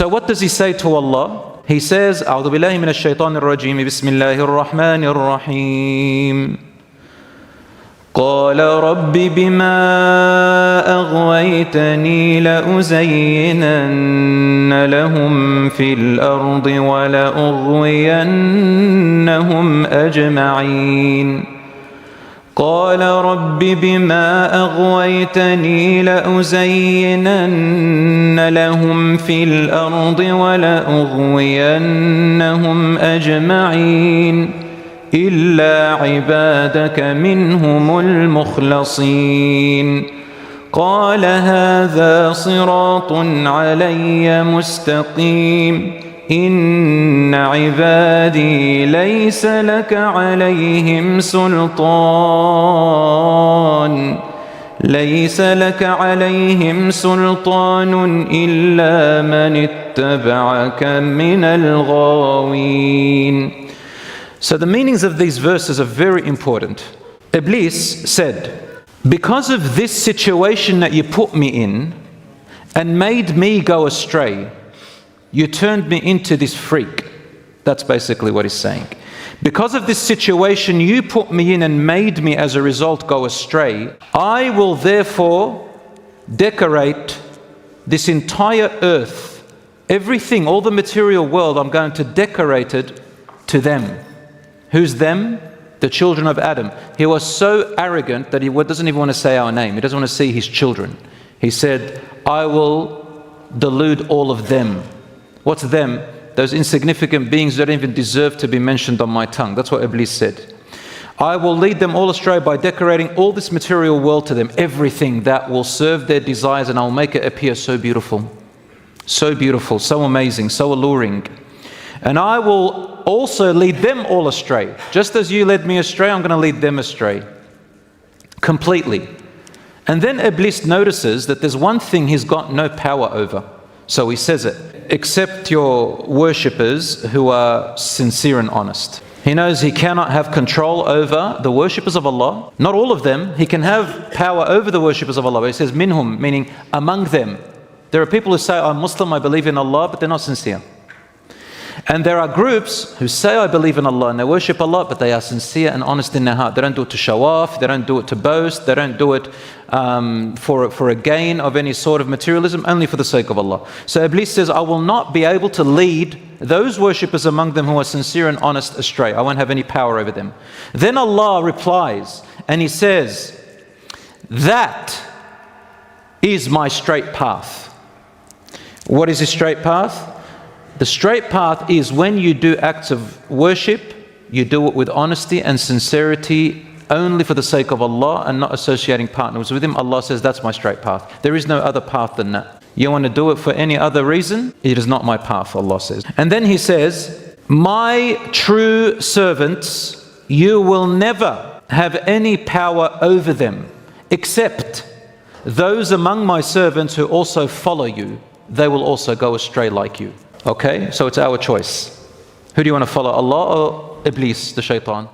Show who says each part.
Speaker 1: So what does he say to Allah? He says, أعوذ بالله من الشيطان الرجيم بسم الله الرحمن الرحيم قال رب بما أغويتني لأزينن لهم في الأرض ولأغوينهم أجمعين قال رب بما أغويتني لأزينن لهم في الأرض ولأغوينهم أجمعين إلا عبادك منهم المخلصين قال هذا صراط علي مستقيم إن عبادي ليس لك عليهم سلطان إلا من اتبعك من الغاوين. So the meanings of these verses are very important. Iblis said, because of this situation that you put me in and made me go astray, you turned me into this freak. That's basically what he's saying. Because of this situation you put me in and made me as a result go astray, I will therefore decorate this entire earth. Everything, all the material world, I'm going to decorate it to them. Who's them? The children of Adam. He was so arrogant that he doesn't even want to say our name. He doesn't want to see his children. He said, I will delude all of them. What's them? Those insignificant beings that don't even deserve to be mentioned on my tongue. That's what Iblis said. I will lead them all astray by decorating all this material world to them, everything that will serve their desires, and I'll make it appear so beautiful, so amazing, so alluring. And I will also lead them all astray. Just as you led me astray, I'm going to lead them astray. Completely. And then Iblis notices that there's one thing he's got no power over. So he says it, except your worshippers who are sincere and honest. He knows he cannot have control over the worshippers of Allah. Not all of them. He can have power over the worshippers of Allah. But he says minhum, meaning among them. There are people who say, I'm Muslim, I believe in Allah, but they're not sincere. And there are groups who say, I believe in Allah and they worship Allah, but they are sincere and honest in their heart. They don't do it to show off, they don't do it to boast, they don't do it for a gain of any sort of materialism, only for the sake of Allah. So Iblis says, I will not be able to lead those worshippers among them who are sincere and honest astray. I won't have any power over them. Then Allah replies and He says, that is my straight path. What is a straight path? The straight path is when you do acts of worship, you do it with honesty and sincerity only for the sake of Allah and not associating partners with Him. Allah says that's my straight path. There is no other path than that. You want to do it for any other reason? It is not my path, Allah says. And then He says, my true servants, you will never have any power over them except those among my servants who also follow you. They will also go astray like you. Okay, so it's our choice. Who do you want to follow, Allah or Iblis, the Shaytan?